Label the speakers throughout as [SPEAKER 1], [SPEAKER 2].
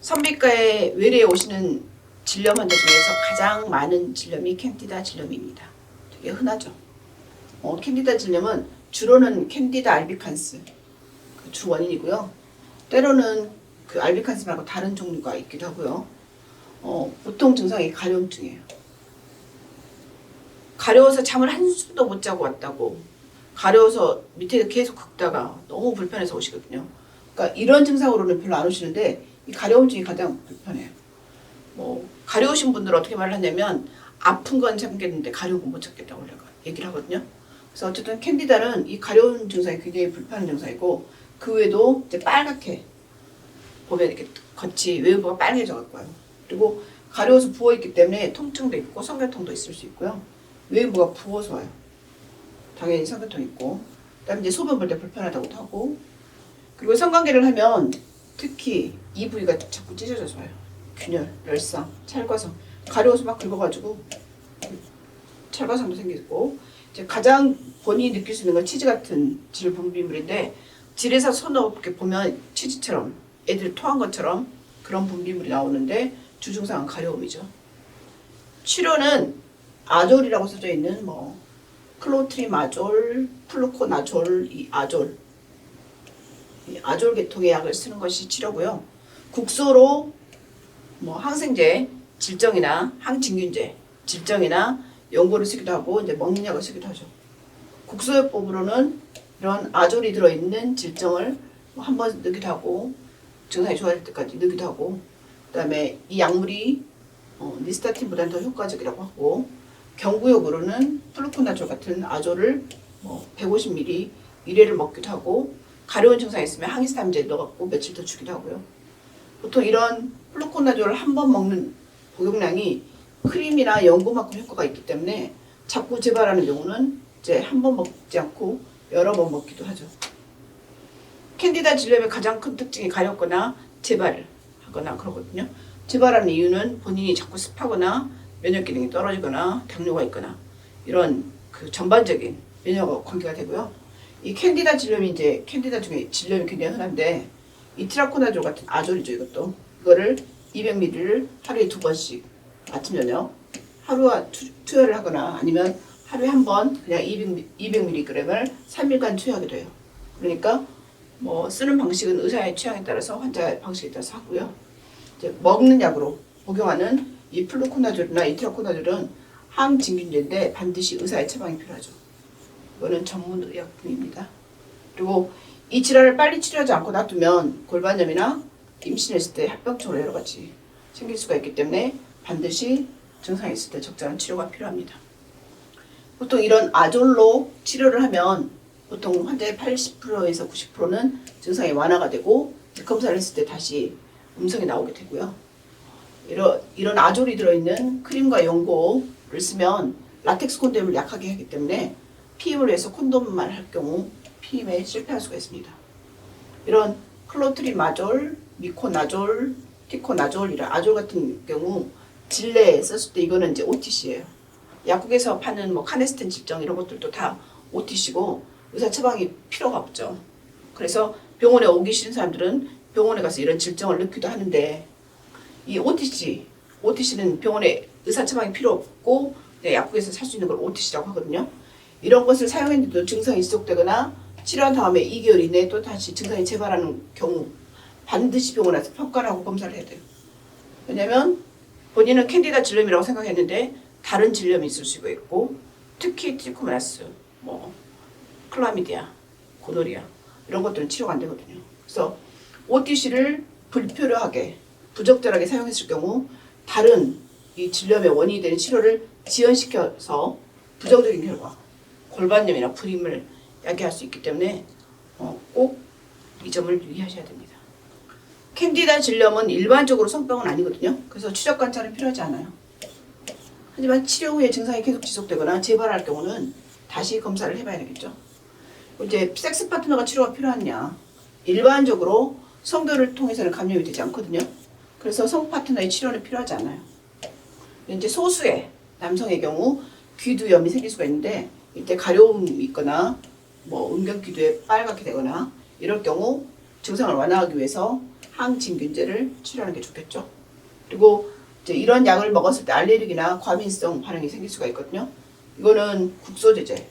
[SPEAKER 1] 성비과에 외래에 오시는 질염 환자 중에서 가장 많은 질염이 캔디다 질염입니다. 되게 흔하죠. 캔디다 질염은 주로는 캔디다 알비칸스 그 주 원인이고요. 때로는 그 알비칸스 말고 다른 종류가 있기도 하고요. 보통 증상이 가려움증이에요. 가려워서 잠을 한숨도 못 자고 왔다고, 가려워서 밑에 계속 긁다가 너무 불편해서 오시거든요. 그러니까 이런 증상으로는 별로 안 오시는데 이 가려움증이 가장 불편해요. 가려우신 분들은 어떻게 말을 하냐면 아픈 건 참겠는데 가려운 건 못 참겠다고 얘기를 하거든요. 그래서 어쨌든 캔디다는 이 가려운 증상이 굉장히 불편한 증상이고, 그 외에도 이제 빨갛게 보면 이렇게 겉이 외부가 빨개져 갖고요. 그리고 가려워서 부어 있기 때문에 통증도 있고 성결통도 있을 수 있고요. 외부가 부어서 와요. 당연히 성결통 있고, 그다음에 이제 소변 볼 때 불편하다고도 하고, 그리고 성관계를 하면 특히 이 부위가 자꾸 찢어져서 와요. 균열, 열상, 찰과상, 가려워서 막 긁어가지고 찰과상도 생기고, 이제 가장 본인이 느낄 수 있는 건 치즈 같은 질 분비물인데, 질에서 손 이렇게 보면 치즈처럼 애들 토한 것처럼 그런 분비물이 나오는데 주증상은 가려움이죠. 치료는 아졸이라고 써져 있는 클로트리마졸, 플루코나졸, 이 아졸 계통의 약을 쓰는 것이 치료고요. 국소로 항생제, 질정이나 항진균제, 질정이나 연고를 쓰기도 하고 이제 먹는 약을 쓰기도 하죠. 국소요법으로는 이런 아졸이 들어있는 질정을 한 번 넣기도 하고 증상이 좋아질 때까지 넣기도 하고, 그다음에 이 약물이 니스타틴보다는 더 효과적이라고 하고, 경구용으로는 플루코나졸 같은 아졸을 150ml 1회를 먹기도 하고, 가려운 증상이 있으면 항히스타민제 넣어갖고 며칠 더 주기도 하고요. 보통 이런 플루코나졸을 한 번 먹는 복용량이 크림이나 연고만큼 효과가 있기 때문에 자꾸 재발하는 경우는 이제 한 번 먹지 않고 여러 번 먹기도 하죠. 캔디다 질염의 가장 큰 특징이 가렵거나 재발을 하거나 그러거든요. 재발하는 이유는 본인이 자꾸 습하거나 면역 기능이 떨어지거나 당뇨가 있거나 이런 그 전반적인 면역과 관계가 되고요. 이 캔디다 질염이 이제 캔디다 중에 질염이 굉장히 흔한데, 이트라코나졸 같은 아졸이죠. 이거를 200ml를 하루에 2번씩 아침 저녁 하루와 투여를 하거나 아니면 하루에 한 번 그냥 200mg을 3일간 투여하기도 해요. 그러니까 쓰는 방식은 의사의 취향에 따라서 환자의 방식에 따라서 하고요. 이제 먹는 약으로 복용하는 이 플루코나졸이나 이트라코나졸은 항진균제인데 반드시 의사의 처방이 필요하죠. 이거는 전문 의약품입니다. 그리고 이 질환을 빨리 치료하지 않고 놔두면 골반염이나 임신했을 때 합병증으로 여러 가지 생길 수가 있기 때문에 반드시 증상이 있을 때 적절한 치료가 필요합니다. 보통 이런 아졸로 치료를 하면 보통 환자의 80%에서 90%는 증상이 완화가 되고 검사를 했을 때 다시 음성이 나오게 되고요. 이런 아졸이 들어있는 크림과 연고를 쓰면 라텍스 콘돔을 약하게 하기 때문에 피임을 위해서 콘돔만 할 경우 피임에 실패할 수가 있습니다. 이런 클로트리마졸, 미코나졸, 티코나졸 이런 아졸 같은 경우 질내에 썼을 때 이거는 이제 OTC예요. 약국에서 파는 카네스텐 질정 이런 것들도 다 OTC고 의사 처방이 필요가 없죠. 그래서 병원에 오기 싫은 사람들은 병원에 가서 이런 질정을 넣기도 하는데, 이 OTC는 병원에 의사 처방이 필요 없고 약국에서 살 수 있는 걸 OTC라고 하거든요. 이런 것을 사용했는데도 증상이 지속되거나 치료한 다음에 2개월 이내에 또 다시 증상이 재발하는 경우 반드시 병원에 가서 평가를 하고 검사를 해야 돼요. 왜냐면 본인은 캔디다 질염이라고 생각했는데 다른 질염이 있을 수가 있고, 특히 트리코모나스, 클라미디아, 고노리아 이런 것들은 치료가 안 되거든요. 그래서 OTC를 불필요하게 부적절하게 사용했을 경우 다른 이 질염의 원인이 되는 치료를 지연시켜서 부정적인 결과, 골반염이나 불임을 야기할 수 있기 때문에 꼭 이 점을 유의하셔야 됩니다. 캔디다 질염은 일반적으로 성병은 아니거든요. 그래서 추적 관찰은 필요하지 않아요. 하지만 치료 후에 증상이 계속 지속되거나 재발할 경우는 다시 검사를 해봐야 되겠죠. 이제 섹스 파트너가 치료가 필요하냐? 일반적으로 성교를 통해서는 감염이 되지 않거든요. 그래서 성 파트너의 치료는 필요하지 않아요. 이제 소수의 남성의 경우 귀두염이 생길 수가 있는데, 이때 가려움이 있거나 은경귀두에 빨갛게 되거나 이럴 경우 증상을 완화하기 위해서 항진균제를 치료하는 게 좋겠죠. 그리고 이제 이런 약을 먹었을 때 알레르기나 과민성 반응이 생길 수가 있거든요. 이거는 국소제제,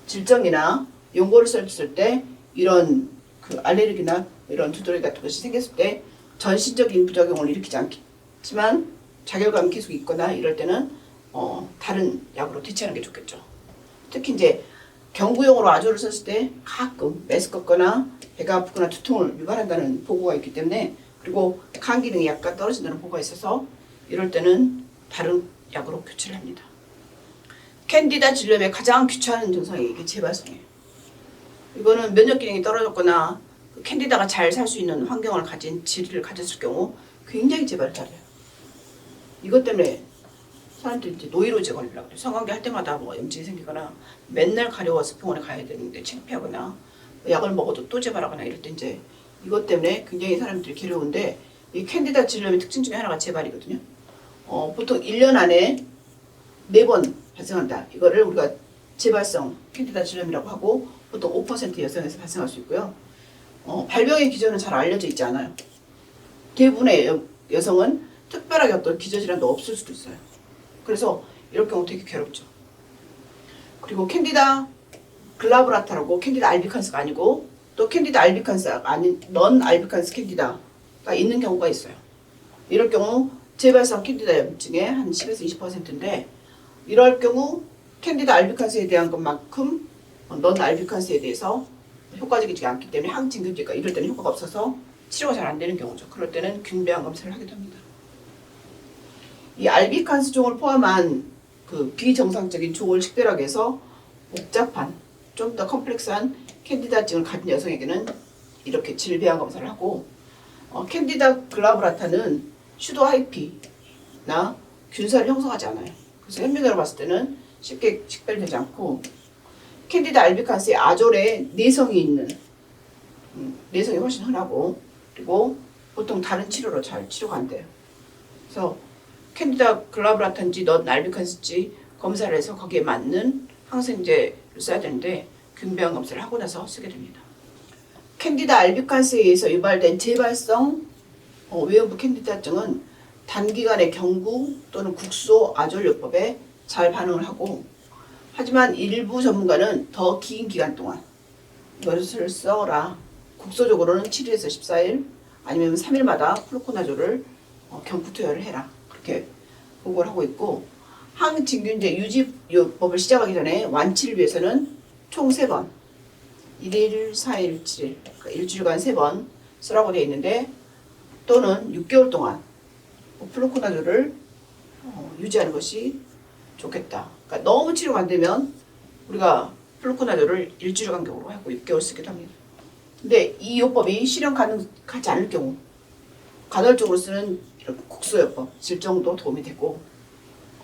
[SPEAKER 1] 질정이나 연고를 썼을 때 이런 그 알레르기나 이런 두드러기 같은 것이 생겼을 때 전신적인 부작용을 일으키지 않지만 자결감이 계속 있거나 이럴 때는 다른 약으로 대체하는 게 좋겠죠. 특히 이제 경구용으로 아조를 썼을 때 가끔 메스껍거나 배가 아프거나 두통을 유발한다는 보고가 있기 때문에, 그리고 간 기능이 약간 떨어진다는 보고가 있어서 이럴 때는 다른 약으로 교체를 합니다. 캔디다 질염의 가장 귀찮은 증상이 이게 재발성이에요. 이거는 면역 기능이 떨어졌거나 캔디다가 잘 살 수 있는 환경을 가진 질을 가졌을 경우 굉장히 재발을 잘해요. 이것 때문에 사람들이 이제 노이로제 걸리려고 그래요. 성관계 할 때마다 뭐 염증이 생기거나 맨날 가려워서 병원에 가야 되는데 창피하거나 약을 먹어도 또 재발하거나 이럴 때 이제 이것 때문에 굉장히 사람들이 괴로운데, 이 캔디다 질염의 특징 중에 하나가 재발이거든요. 보통 1년 안에 4번 발생한다. 이거를 우리가 재발성 캔디다 질염이라고 하고, 보통 5% 여성에서 발생할 수 있고요. 발병의 기전은 잘 알려져 있지 않아요. 대부분의 여성은 특별하게 어떤 기저질환도 없을 수도 있어요. 그래서 이럴 경우 되게 괴롭죠. 그리고 캔디다 글라브라타라고, 캔디다 알비칸스가 아니고 또 캔디다 알비칸스가 아닌 넌 알비칸스 캔디다가 있는 경우가 있어요. 이럴 경우 재발성 캔디다 염증의 한 10에서 20%인데, 이럴 경우 캔디다 알비칸스에 대한 것만큼 넌 알비칸스에 대해서 효과적이지 않기 때문에 항진균제가 이럴 때는 효과가 없어서 치료가 잘 안 되는 경우죠. 그럴 때는 균배암 검사를 하게 됩니다. 이 알비칸스종을 포함한 그 비정상적인 종을 식별하기 위해서 복잡한, 좀 더 컴플렉스한 캔디다증을 가진 여성에게는 이렇게 질배암 검사를 하고, 캔디다 글라브라타는 슈도 하이피나 균사를 형성하지 않아요. 그래서 현미경으로 봤을 때는 쉽게 식별되지 않고, 캔디다 알비칸스의 아졸에 내성이 있는, 내성이 훨씬 흔하고, 그리고 보통 다른 치료로 잘 치료가 안 돼요. 그래서 캔디다 글라브라타인지 넌 알비칸스인지 검사를 해서 거기에 맞는 항생제를 써야 되는데 균배암 검사를 하고 나서 쓰게 됩니다. 캔디다 알비칸스에 의해서 유발된 재발성 외음부 캔디다증은 단기간의 경구 또는 국소 아졸요법에 잘 반응을 하고, 하지만 일부 전문가는 더 긴 기간 동안 이것을 써라, 국소적으로는 7일에서 14일 아니면 3일마다 플루코나졸을 경구 투여를 해라, 그렇게 보고를 하고 있고, 항진균제 유지요법을 시작하기 전에 완치를 위해서는 총 3번 1일, 4일, 7일, 그러니까 일주일간 3번 쓰라고 되어 있는데, 또는 6개월 동안 플루코나졸을 유지하는 것이 좋겠다. 그러니까 너무 치료가 안 되면 우리가 플루코나졸을 일주일 간격으로 하고 6개월 쓰기도 합니다. 근데 이 요법이 실현 가능하지 않을 경우 간헐적으로 쓰는 이런 국소요법, 질정도 도움이 되고,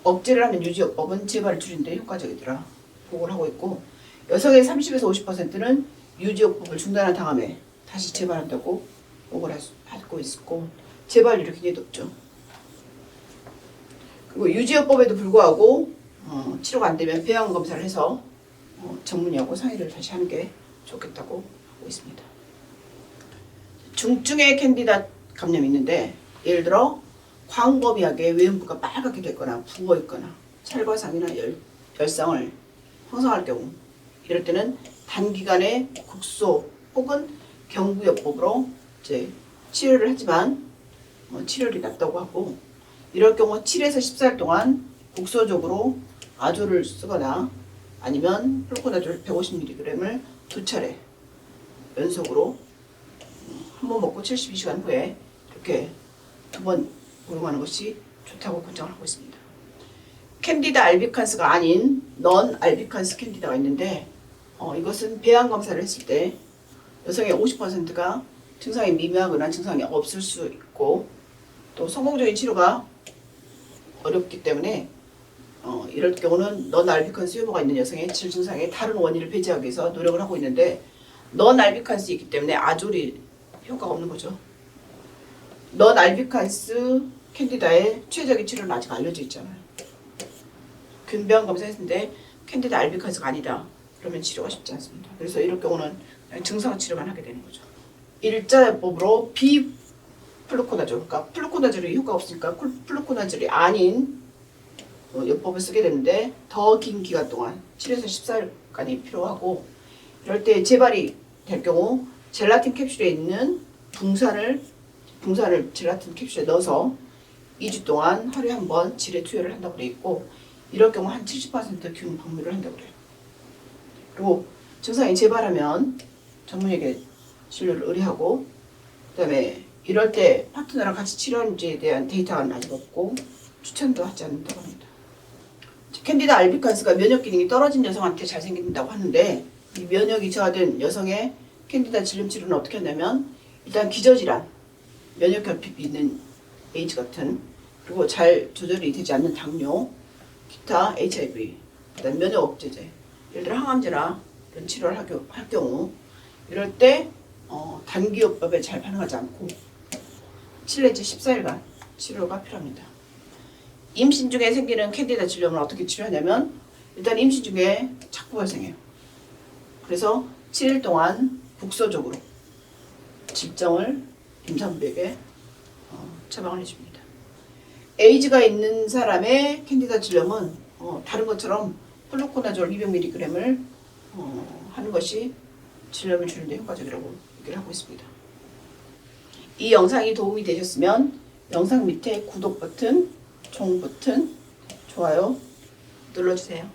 [SPEAKER 1] 억제를 하는 유지요법은 재발을 줄이는 데 효과적이더라 보고를 하고 있고, 여성의 30에서 50%는 유지요법을 중단한 다음에 다시 재발한다고 보고를 하고 있고, 재발률이 굉장히 높죠. 그리고 유지요법에도 불구하고 치료가 안 되면 배양 검사를 해서 전문의하고 상의를 다시 하는 게 좋겠다고 하고 있습니다. 중증의 캔디다 감염이 있는데, 예를 들어 광범위하게 외음부가 빨갛게 됐거나 부어있거나 찰과상이나 열상을 형성할 경우, 이럴 때는 단기간에 국소 혹은 경구요법으로 이제 치료를 하지만 치료율이 낮다고 하고, 이럴 경우 7에서 14일 동안 국소적으로 아조를 쓰거나 아니면 플루코나졸 150mg을 2차례 연속으로 한 번 먹고 72시간 후에 이렇게 2번 복용하는 것이 좋다고 권장을 하고 있습니다. 캔디다 알비칸스가 아닌 넌 알비칸스 캔디다가 있는데, 이것은 배양 검사를 했을 때 여성의 50%가 증상이 미미하거나 증상이 없을 수 있고, 또 성공적인 치료가 어렵기 때문에 이럴 경우는 넌 알비칸스 효모가 있는 여성의 질 증상의 다른 원인을 배제하기 위해서 노력을 하고 있는데, 넌 알비칸스이기 때문에 아졸이 효과가 없는 거죠. 넌 알비칸스 캔디다의 최적의 치료는 아직 알려져 있잖아요. 균배암 검사했는데 캔디다 알비칸스가 아니다, 그러면 치료가 쉽지 않습니다. 그래서 이럴 경우는 증상 치료만 하게 되는 거죠. 일자요법으로 비플루코나졸, 그러니까 플루코나졸이 효과가 없으니까 플루코나졸이 아닌 요법을 쓰게 되는데 더 긴 기간 동안 7에서 14일간이 필요하고, 이럴 때 재발이 될 경우 젤라틴 캡슐에 있는 붕산을 젤라틴 캡슐에 넣어서 2주 동안 하루에 한 번 질에 투여를 한다고 되어 있고, 이럴 경우 한 70% 균 방류를 한다고 그래요. 그리고 증상이 재발하면 전문의에게 진료를 의뢰하고, 그다음에 이럴 때 파트너랑 같이 치료하는지에 대한 데이터가 아직 없고 추천도 하지 않는다고 합니다. 캔디다 알비칸스가 면역 기능이 떨어진 여성한테 잘 생긴다고 하는데, 이 면역이 저하된 여성의 캔디다 질염 치료는 어떻게 하냐면, 일단 기저질환, 면역 결핍이 있는 에이즈 같은, 그리고 잘 조절이 되지 않는 당뇨, 기타 HIV, 그다음 면역 억제제, 예를 들어 항암제나 이런 치료를 할 경우, 이럴 때 단기요법에 잘 반응하지 않고 7 내지 14일간 치료가 필요합니다. 임신 중에 생기는 캔디다 질염을 어떻게 치료하냐면, 일단 임신 중에 자꾸 발생해요. 그래서 7일 동안 국소적으로 질정을 임산부에게 처방을 해줍니다. 에이즈가 있는 사람의 캔디다 질염은 다른 것처럼 플루코나졸 200mg을 하는 것이 질염을 줄이는 데 효과적이라고 얘기를 하고 있습니다. 이 영상이 도움이 되셨으면 영상 밑에 구독 버튼, 종 버튼, 좋아요 눌러주세요.